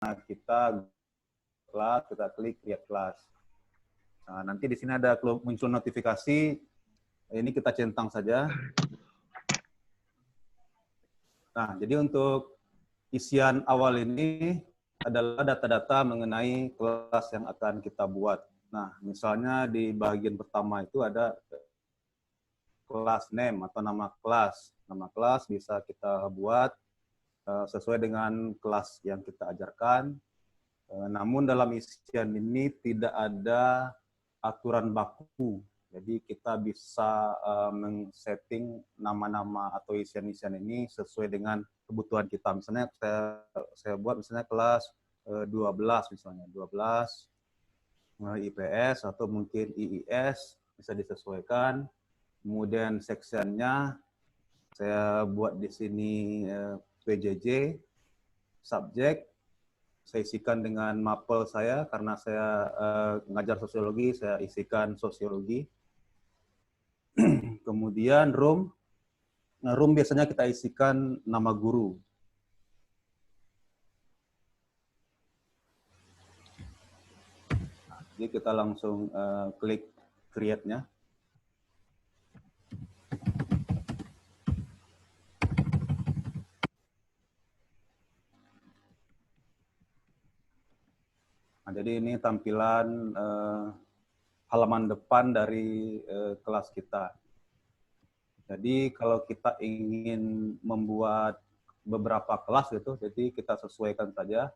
kita kelas, kita klik create kelas. Nah, nanti di sini ada muncul notifikasi, ini kita centang saja. Nah, jadi untuk isian awal ini adalah data-data mengenai kelas yang akan kita buat. Nah, misalnya di bagian pertama itu ada kelas name atau nama kelas. Nama kelas bisa kita buat sesuai dengan kelas yang kita ajarkan. Namun dalam isian ini tidak ada aturan baku. Jadi kita bisa men-setting nama-nama atau isian-isian ini sesuai dengan kebutuhan kita. Misalnya saya buat misalnya kelas 12 misalnya, 12 IPS atau mungkin IIS bisa disesuaikan. Kemudian sectionnya saya buat di sini PJJ, subjek, saya isikan dengan mapel saya karena saya ngajar sosiologi, saya isikan sosiologi. Kemudian room, nah, room biasanya kita isikan nama guru. Nah, jadi kita langsung klik create-nya. Nah, jadi ini tampilan halaman depan dari kelas kita. Jadi kalau kita ingin membuat beberapa kelas gitu, jadi kita sesuaikan saja.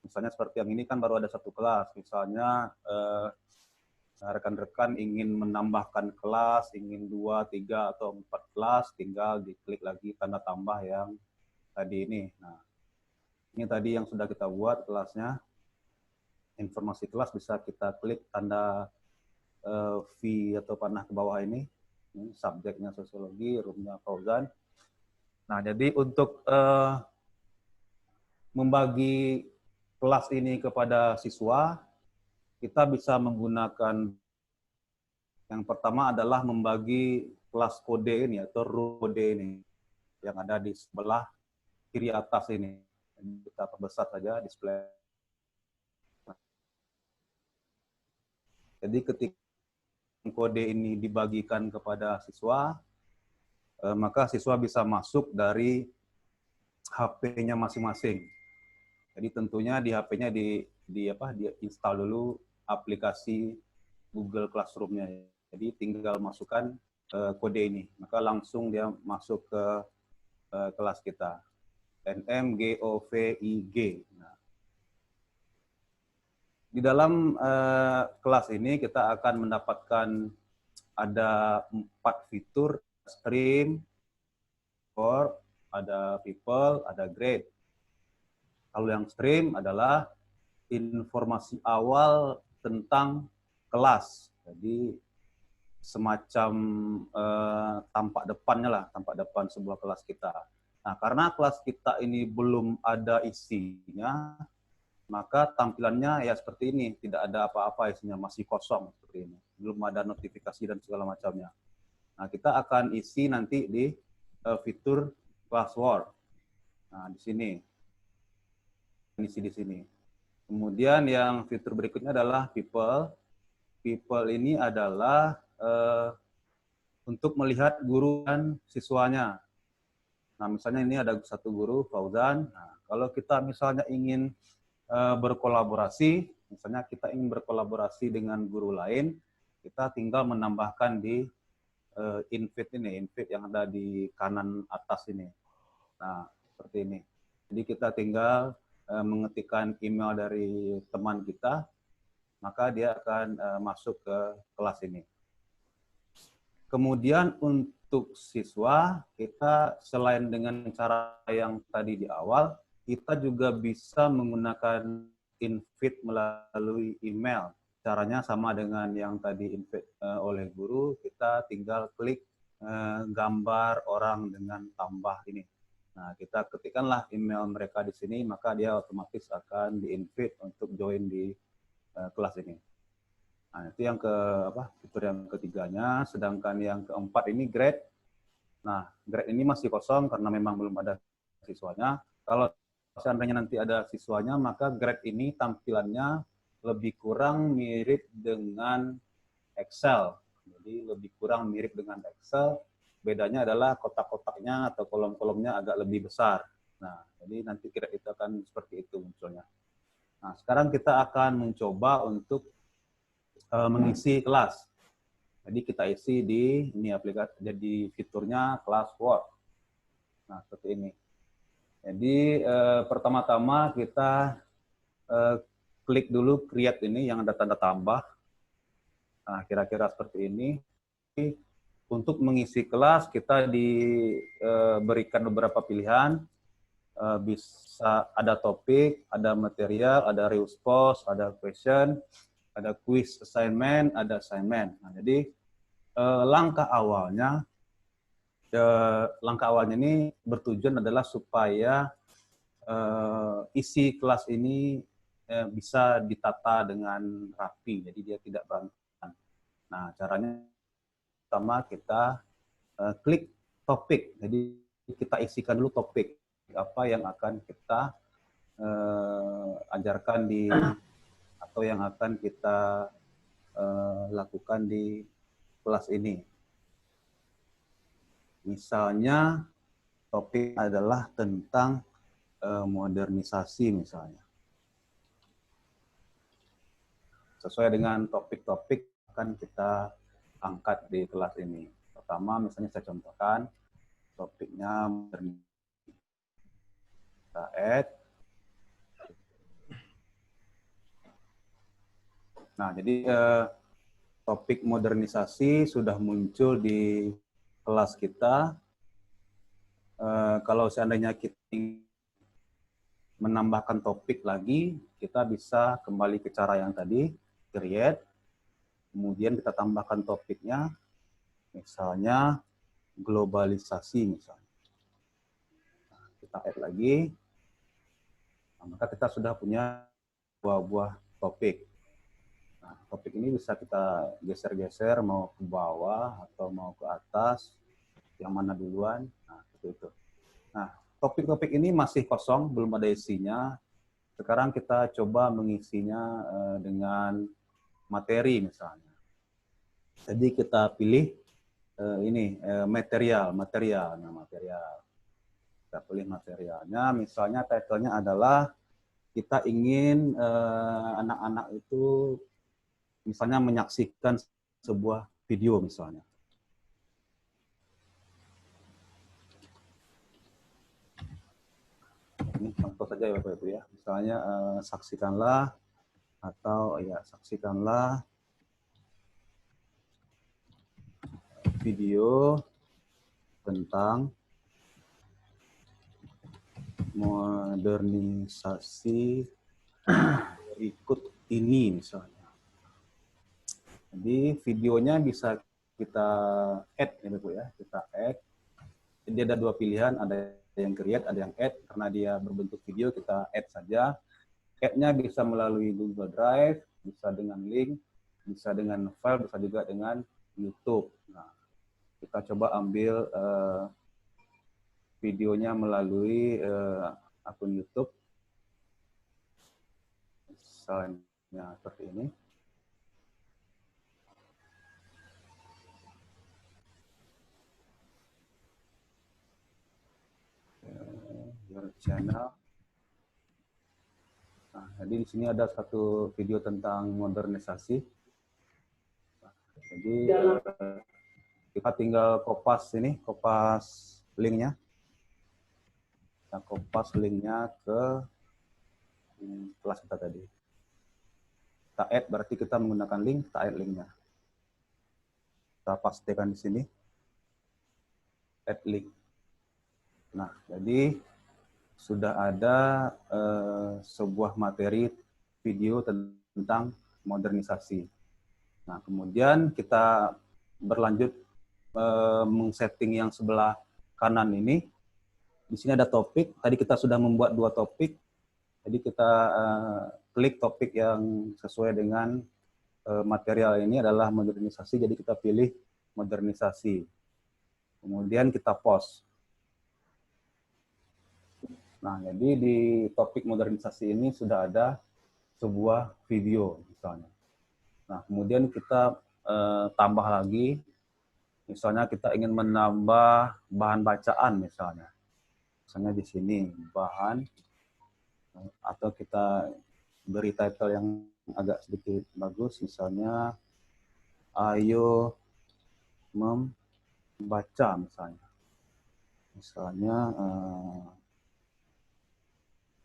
Misalnya seperti yang ini kan baru ada satu kelas. Misalnya rekan-rekan ingin menambahkan kelas, ingin 2, 3, atau 4 kelas, tinggal diklik lagi tanda tambah yang tadi ini. Nah, ini tadi yang sudah kita buat kelasnya. Informasi kelas bisa kita klik tanda V atau panah ke bawah ini. Subjeknya sosiologi, roomnya Fauzan. Nah, jadi untuk membagi kelas ini kepada siswa, kita bisa menggunakan yang pertama adalah membagi kelas kode ini atau room kode ini yang ada di sebelah kiri atas ini. Kita perbesar saja display. Jadi ketika kode ini dibagikan kepada siswa, maka siswa bisa masuk dari HP-nya masing-masing. Jadi tentunya di HP-nya di install dulu aplikasi Google Classroom-nya. Jadi tinggal masukkan kode ini, maka langsung dia masuk ke kelas kita. NMGOVIG. Nah, di dalam kelas ini kita akan mendapatkan ada 4 fitur, stream, core, ada people, ada grade. Kalau yang stream adalah informasi awal tentang kelas. Jadi semacam tampak depannya lah, tampak depan sebuah kelas kita. Nah, karena kelas kita ini belum ada isinya, maka tampilannya ya seperti ini, tidak ada apa-apa isinya, masih kosong seperti ini. Belum ada notifikasi dan segala macamnya. Nah, kita akan isi nanti di fitur classwork. Nah, di sini. Isi di sini. Kemudian yang fitur berikutnya adalah people. People ini adalah untuk melihat guru dan siswanya. Nah, misalnya ini ada satu guru, Fauzan. Nah, kalau kita misalnya ingin berkolaborasi, misalnya kita ingin berkolaborasi dengan guru lain, kita tinggal menambahkan di invite ini, invite yang ada di kanan atas ini. Nah, seperti ini. Jadi kita tinggal mengetikkan email dari teman kita, maka dia akan masuk ke kelas ini. Kemudian untuk siswa, kita selain dengan cara yang tadi di awal, kita juga bisa menggunakan invite melalui email. Caranya sama dengan yang tadi invite oleh guru, kita tinggal klik gambar orang dengan tambah ini. Nah, kita ketikkanlah email mereka di sini, maka dia otomatis akan di-invite untuk join di kelas ini. Nah, itu yang fitur yang ketiganya. Sedangkan yang keempat ini grade. Nah, grade ini masih kosong karena memang belum ada siswanya. Kalau seandainya nanti ada siswanya, maka grade ini tampilannya lebih kurang mirip dengan Excel. Jadi lebih kurang mirip dengan Excel. Bedanya adalah kotak-kotaknya atau kolom-kolomnya agak lebih besar. Nah, jadi nanti grade itu akan seperti itu munculnya. Nah, sekarang kita akan mencoba untuk mengisi kelas. Jadi kita isi di ini aplikasi, jadi fiturnya Classwork. Nah, seperti ini. Jadi pertama-tama kita klik dulu create ini yang ada tanda tambah. Nah, kira-kira seperti ini. Untuk mengisi kelas kita diberikan beberapa pilihan. Bisa ada topik, ada material, ada reuse post, ada question, ada quiz assignment, ada assignment. Nah, jadi langkah awalnya ini bertujuan adalah supaya isi kelas ini bisa ditata dengan rapi, jadi dia tidak berantakan. Nah, caranya pertama kita klik topik, jadi kita isikan dulu topik apa yang akan kita ajarkan di atau yang akan kita lakukan di kelas ini. Misalnya topik adalah tentang modernisasi misalnya. Sesuai dengan topik-topik akan kita angkat di kelas ini. Pertama misalnya saya contohkan topiknya modernisasi. Kita add. Nah, jadi topik modernisasi sudah muncul di kelas kita. Kalau seandainya kita menambahkan topik lagi, kita bisa kembali ke cara yang tadi, create, kemudian kita tambahkan topiknya, misalnya globalisasi misalnya. Nah, kita add lagi, nah, maka kita sudah punya dua buah topik. Nah, topik ini bisa kita geser-geser mau ke bawah atau mau ke atas, yang mana duluan, nah seperti itu. Nah, topik-topik ini masih kosong, belum ada isinya. Sekarang kita coba mengisinya dengan materi misalnya. Jadi kita pilih ini material. Nah, material. Kita pilih materialnya, misalnya title-nya adalah kita ingin anak-anak itu misalnya menyaksikan sebuah video misalnya. Ini contoh saja ya Bapak Ibu ya. Misalnya saksikanlah atau ya saksikanlah video tentang modernisasi berikut ini misalnya. Jadi videonya bisa kita add ya Bapak Ibu ya, kita add. Jadi ada dua pilihan, ada yang create, ada yang add. Karena dia berbentuk video, kita add saja. Add-nya bisa melalui Google Drive, bisa dengan link, bisa dengan file, bisa juga dengan YouTube. Nah, kita coba ambil videonya melalui akun YouTube. Misalnya seperti ini. Your channel. Nah, jadi di sini ada satu video tentang modernisasi. Jadi kita tinggal kopas ini, kopas linknya. Kita kopas linknya ke kelas kita tadi. Kita add berarti kita menggunakan link, kita add linknya. Kita pastikan di sini. Add link. Nah, jadi sudah ada sebuah materi video tentang modernisasi. Nah, kemudian kita berlanjut meng-setting yang sebelah kanan ini. Di sini ada topik. Tadi kita sudah membuat dua topik. Jadi kita klik topik yang sesuai dengan material ini adalah modernisasi. Jadi kita pilih modernisasi. Kemudian kita post. Nah, jadi di topik modernisasi ini sudah ada sebuah video misalnya. Nah, kemudian kita tambah lagi, misalnya kita ingin menambah bahan bacaan misalnya. Misalnya di sini bahan, atau kita beri title yang agak sedikit bagus, misalnya ayo membaca misalnya. Misalnya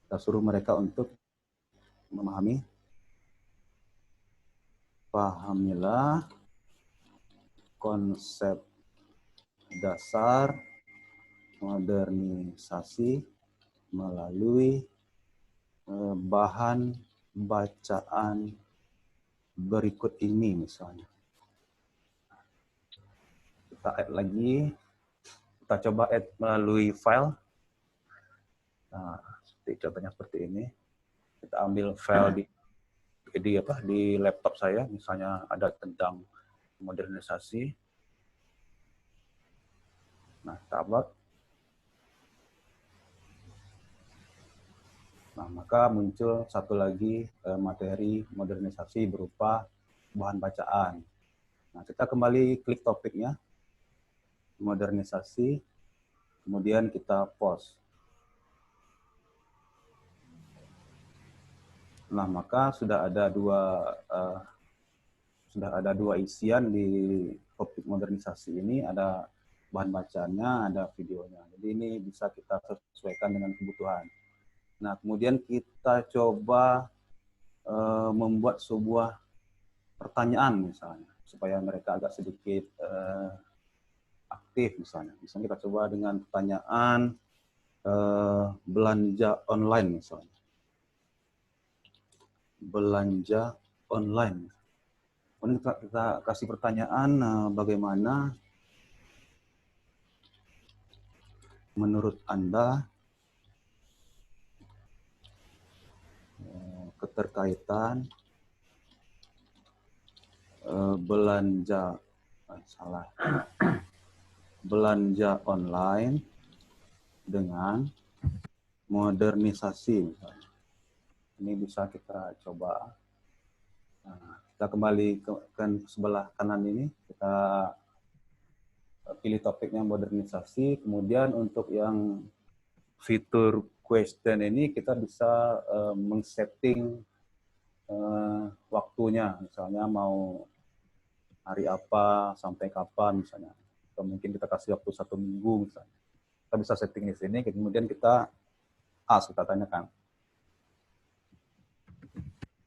kita suruh mereka untuk memahami, pahamilah konsep dasar modernisasi melalui bahan bacaan berikut ini misalnya. Kita add lagi, kita coba add melalui file. Nah, contohnya seperti ini. Kita ambil file di laptop saya, misalnya ada tentang modernisasi. Nah, kita upload. Nah, maka muncul satu lagi materi modernisasi berupa bahan bacaan. Nah, kita kembali klik topiknya, modernisasi, kemudian kita post. Nah, maka sudah ada dua isian di topik modernisasi ini, ada bahan bacaannya, ada videonya. Jadi ini bisa kita sesuaikan dengan kebutuhan. Nah, kemudian kita coba membuat sebuah pertanyaan misalnya, supaya mereka agak sedikit aktif misalnya. Misalnya kita coba dengan pertanyaan belanja online misalnya. Belanja online. Kemudian kita kasih pertanyaan, bagaimana menurut Anda keterkaitan belanja online dengan modernisasi misalnya. Ini bisa kita coba. Nah, kita kembali ke sebelah kanan ini, kita pilih topiknya modernisasi, kemudian untuk yang fitur question ini kita bisa men-setting waktunya, misalnya mau hari apa sampai kapan misalnya, atau mungkin kita kasih waktu 1 minggu misalnya. Kita bisa setting di sini, kemudian kita kita tanyakan.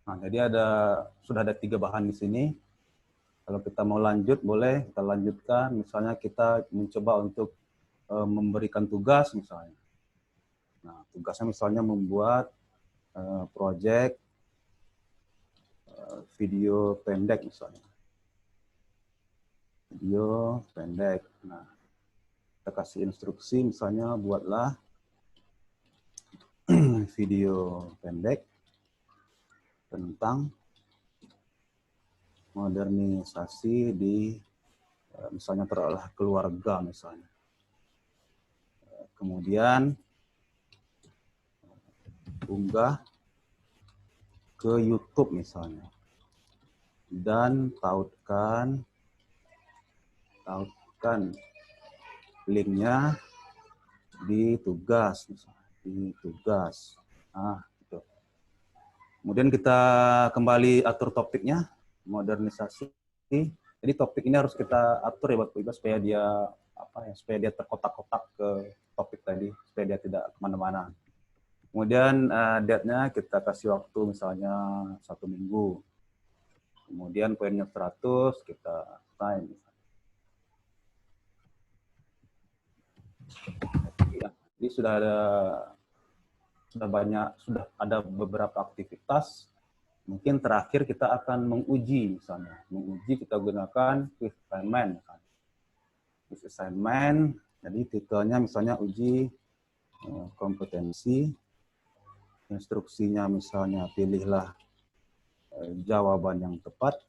Nah, jadi sudah ada 3 bahan di sini. Kalau kita mau lanjut, boleh kita lanjutkan. Misalnya kita mencoba untuk memberikan tugas misalnya. Nah, tugasnya misalnya membuat project video pendek misalnya. Video pendek. Nah, kita kasih instruksi misalnya buatlah video pendek tentang modernisasi di misalnya terolah keluarga misalnya. Kemudian unggah ke YouTube misalnya. Dan tautkan linknya di tugas misalnya, di tugas. Nah, gitu. Kemudian kita kembali atur topiknya, modernisasi. Jadi topik ini harus kita atur ya Bapak Ibu supaya dia terkotak-kotak ke topik tadi, supaya dia tidak kemana-mana. Kemudian date-nya kita kasih waktu misalnya 1 minggu. Kemudian poinnya 100 kita time. Jadi sudah ada beberapa aktivitas. Mungkin terakhir kita akan menguji misalnya. Menguji kita gunakan quick assignment. Quick assignment, jadi titelnya misalnya uji kompetensi. Instruksinya misalnya pilihlah jawaban yang tepat.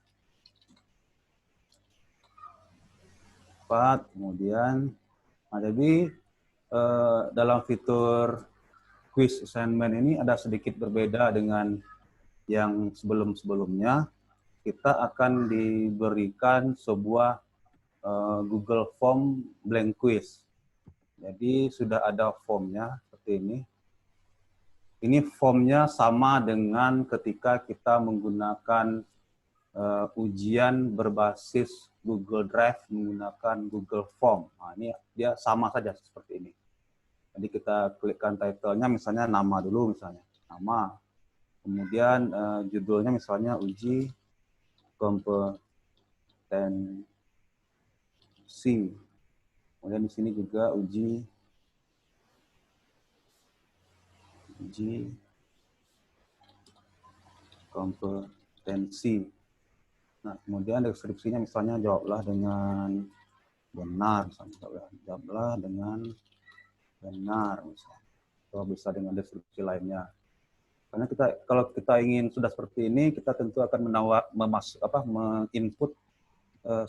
Kemudian, nah jadi dalam fitur quiz assignment ini ada sedikit berbeda dengan yang sebelum-sebelumnya. Kita akan diberikan sebuah Google Form blank quiz. Jadi sudah ada formnya seperti ini. Ini formnya sama dengan ketika kita menggunakan ujian berbasis Google Drive menggunakan Google Form. Nah, ini dia sama saja seperti ini. Jadi kita klikkan title-nya, misalnya nama dulu, misalnya nama. Kemudian judulnya misalnya uji kompetensi. Kemudian di sini juga uji kompetensi. Nah, kemudian deskripsinya misalnya jawablah dengan benar, misalnya jawablah dengan benar, misalnya. Atau bisa dengan deskripsi lainnya. Karena kalau kita ingin sudah seperti ini, kita tentu akan menginput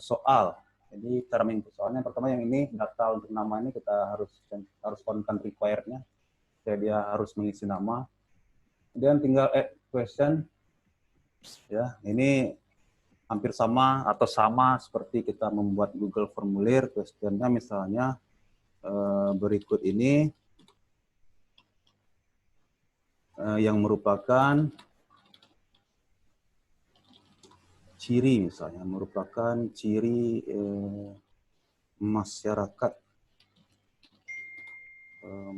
soal. Jadi cara menginput soalnya pertama yang ini data untuk nama ini kita harus content required-nya. Jadi dia harus mengisi nama. Kemudian tinggal add question. Ya, ini hampir sama atau sama seperti kita membuat Google formulir. Questionnya misalnya berikut ini yang merupakan ciri, misalnya merupakan ciri masyarakat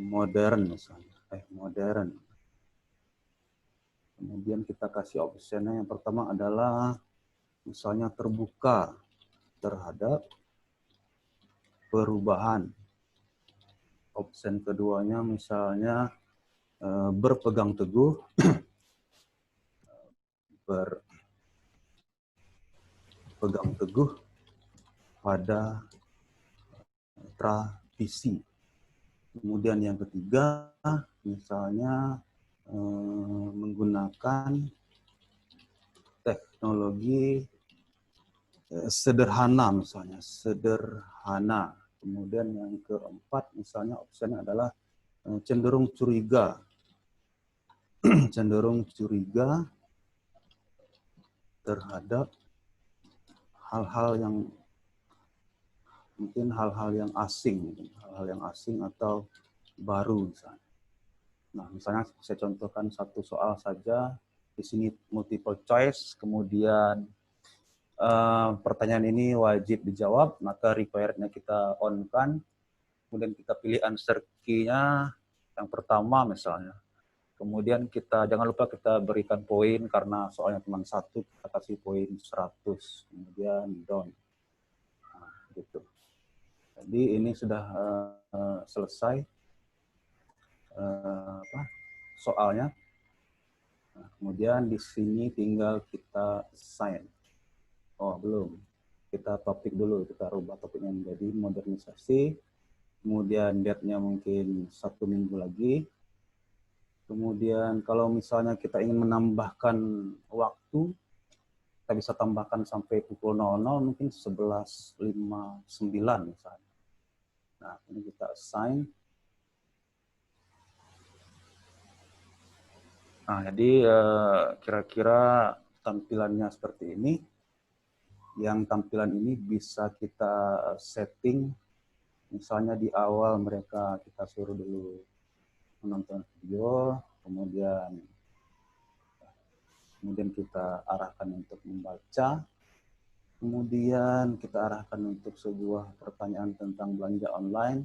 modern, misalnya modern. Kemudian kita kasih optionnya, yang pertama adalah misalnya terbuka terhadap perubahan. Option keduanya misalnya berpegang teguh pada tradisi. Kemudian yang ketiga misalnya menggunakan teknologi sederhana, misalnya sederhana. Kemudian yang keempat misalnya opsinya adalah cenderung curiga. Cenderung curiga terhadap hal-hal yang mungkin hal-hal yang asing atau baru misalnya. Nah, misalnya saya contohkan satu soal saja. Di sini multiple choice, kemudian pertanyaan ini wajib dijawab, maka required-nya kita on-kan. Kemudian kita pilih answer key-nya yang pertama misalnya. Kemudian jangan lupa kita berikan poin karena soalnya cuma satu, kita kasih poin 100. Kemudian down. Nah, gitu. Jadi ini sudah selesai soalnya. Nah, kemudian di sini tinggal kita assign. Oh, belum. Kita topik dulu, kita rubah topiknya menjadi modernisasi. Kemudian date-nya mungkin 1 minggu lagi. Kemudian kalau misalnya kita ingin menambahkan waktu, kita bisa tambahkan sampai pukul 00, mungkin 11.59 misalnya. Nah, ini kita assign. Nah, jadi kira-kira tampilannya seperti ini. Yang tampilan ini bisa kita setting, misalnya di awal mereka kita suruh dulu menonton video, kemudian kita arahkan untuk membaca, kemudian kita arahkan untuk sebuah pertanyaan tentang belanja online,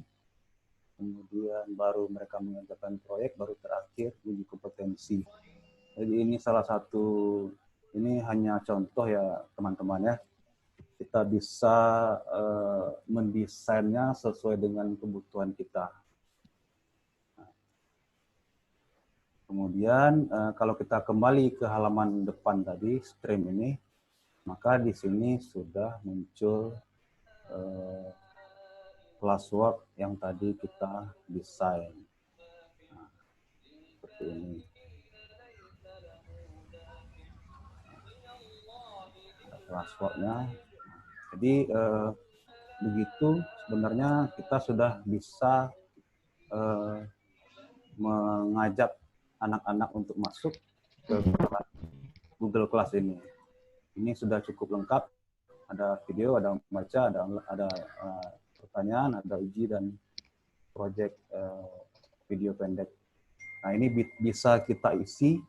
kemudian baru mereka mengerjakan proyek, baru terakhir uji kompetensi. Jadi ini salah satu, ini hanya contoh ya teman-teman ya. Kita bisa mendesainnya sesuai dengan kebutuhan kita. Kemudian kalau kita kembali ke halaman depan tadi, stream ini, maka di sini sudah muncul classwork yang tadi kita desain. Nah, seperti ini. Classwork-nya. Jadi begitu sebenarnya kita sudah bisa mengajak anak-anak untuk masuk ke Google Class ini. Ini sudah cukup lengkap. Ada video, ada membaca, ada pertanyaan, ada uji dan proyek video pendek. Nah, ini bisa kita isi,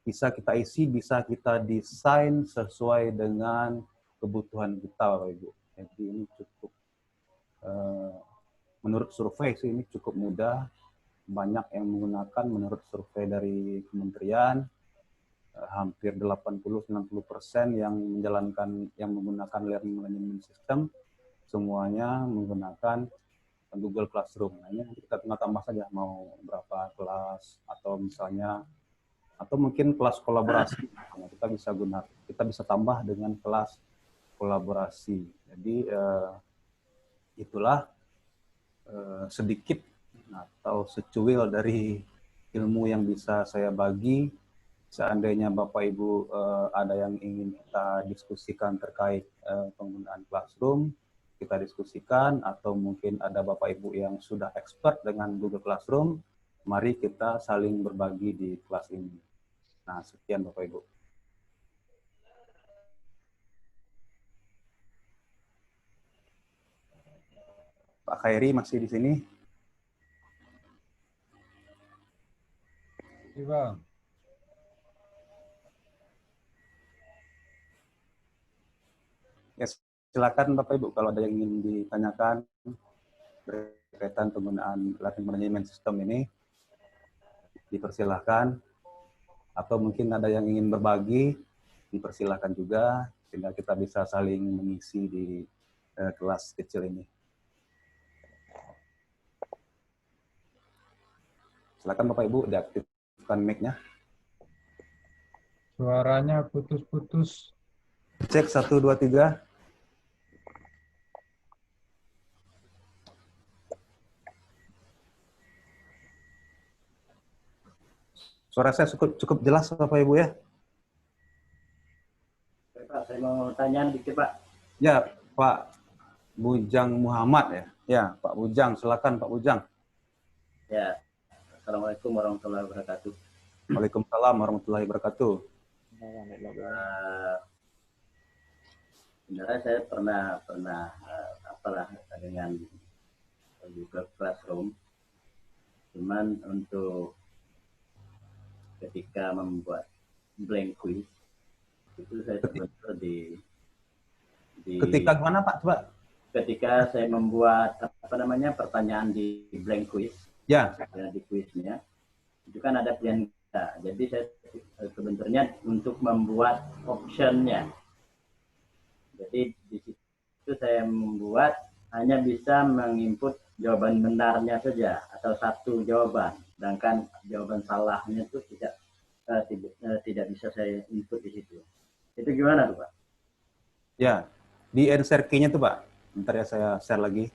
bisa kita desain sesuai dengan kebutuhan kita, Bapak Ibu. Jadi ini cukup, menurut survei sih ini cukup mudah. Banyak yang menggunakan, menurut survei dari kementerian, hampir 80-90% yang menggunakan learning management system semuanya menggunakan Google Classroom. Nah, ini kita tinggal tambah saja mau berapa kelas atau misalnya atau mungkin kelas kolaborasi. Nah, kita bisa tambah dengan kelas kolaborasi. Jadi itulah sedikit atau secuil dari ilmu yang bisa saya bagi. Seandainya Bapak Ibu ada yang ingin kita diskusikan terkait penggunaan Classroom, kita diskusikan, atau mungkin ada Bapak Ibu yang sudah expert dengan Google Classroom, mari kita saling berbagi di kelas ini. Nah, sekian Bapak Ibu. Pak Khairi masih di sini? Iya, Bang. Ya, silakan Bapak Ibu kalau ada yang ingin ditanyakan berkaitan penggunaan learning management system ini, dipersilahkan. Atau mungkin ada yang ingin berbagi, dipersilahkan juga, sehingga kita bisa saling mengisi di kelas kecil ini. Silakan Bapak Ibu diaktifkan mic-nya. Suaranya putus-putus. Cek 1, 2, 3. Suara saya cukup jelas Bapak Ibu ya? Pak, saya mau tanya dikit Pak. Ya, Pak Bujang Muhammad ya. Ya, Pak Bujang, silakan Pak Bujang. Ya, Assalamualaikum warahmatullahi wabarakatuh. Waalaikumsalam warahmatullahi wabarakatuh. Sebenarnya saya pernah apalah dengan Google Classroom. Cuman untuk ketika membuat blank quiz itu saya sebenarnya di Ketika gimana Pak? Coba. Ketika saya membuat pertanyaan di blank quiz, ya di quiznya itu kan ada pilihan kita. Jadi saya sebenarnya untuk membuat optionnya. Jadi di situ saya membuat hanya bisa menginput jawaban benarnya saja atau satu jawaban, sedangkan jawaban salahnya itu tidak bisa saya input di situ. Itu gimana tuh Pak? Ya, di answer key-nya tuh Pak. Bentar ya saya share lagi.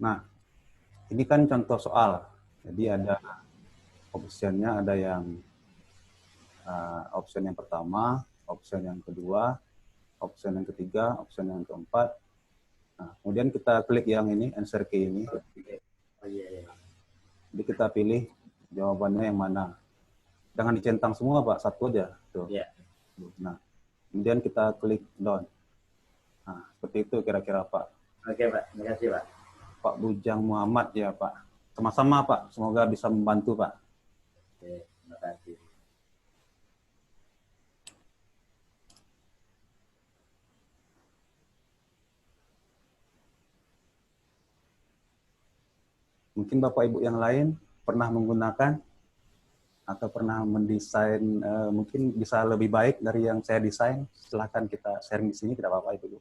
Nah, ini kan contoh soal. Jadi ada optionnya, ada yang option yang pertama, option yang kedua, option yang ketiga, option yang keempat. Nah, kemudian kita klik yang ini, answer key ini. Oh iya. Jadi kita pilih jawabannya yang mana. Jangan dicentang semua Pak, satu aja. Tuh. Yeah. Nah, kemudian kita klik down. Nah, seperti itu kira-kira Pak. Oke Pak, terima kasih Pak. Pak Bujang Muhammad ya Pak. Sama-sama Pak, semoga bisa membantu Pak. Oke, terima kasih. Mungkin Bapak Ibu yang lain pernah menggunakan atau pernah mendesain, mungkin bisa lebih baik dari yang saya desain. Silahkan kita sharing di sini, tidak apa-apa Ibu.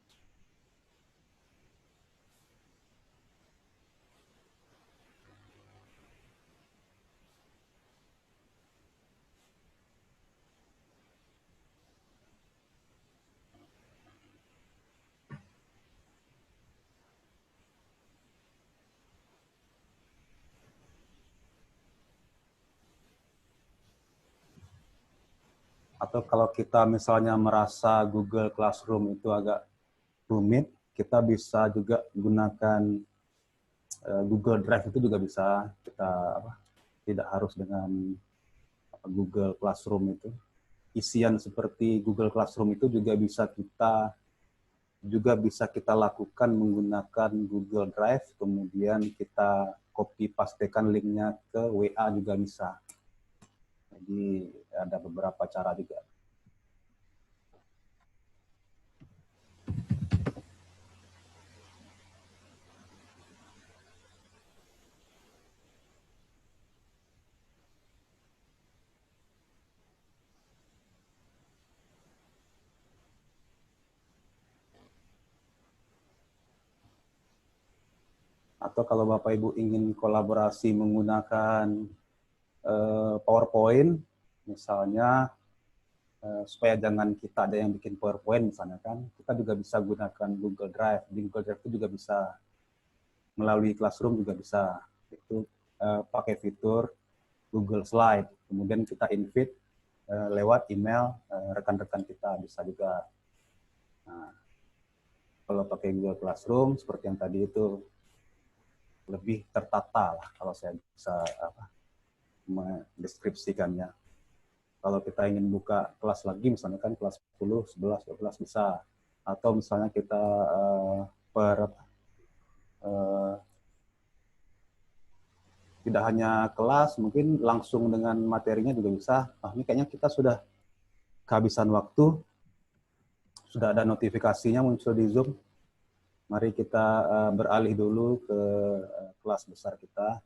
Atau kalau kita misalnya merasa Google Classroom itu agak rumit, kita bisa juga gunakan Google Drive, itu juga bisa. Kita tidak harus dengan Google Classroom itu. Isian seperti Google Classroom itu juga bisa kita lakukan menggunakan Google Drive, kemudian kita copy pastekan linknya ke WA juga bisa. Jadi ada beberapa cara juga. Atau kalau Bapak Ibu ingin kolaborasi menggunakan PowerPoint, misalnya supaya jangan kita ada yang bikin PowerPoint misalnya kan, kita juga bisa gunakan Google Drive. Di Google Drive itu juga bisa melalui Classroom juga bisa. Itu pakai fitur Google Slide. Kemudian kita invite lewat email rekan-rekan kita bisa juga. Nah, kalau pakai Google Classroom seperti yang tadi itu lebih tertata lah kalau saya bisa mendeskripsikannya. Kalau kita ingin buka kelas lagi, misalnya kan kelas 10, 11, 12 bisa. Atau misalnya kita tidak hanya kelas, mungkin langsung dengan materinya juga bisa. Ini kayaknya kita sudah kehabisan waktu, sudah ada notifikasinya muncul di Zoom. Mari kita beralih dulu ke kelas besar kita.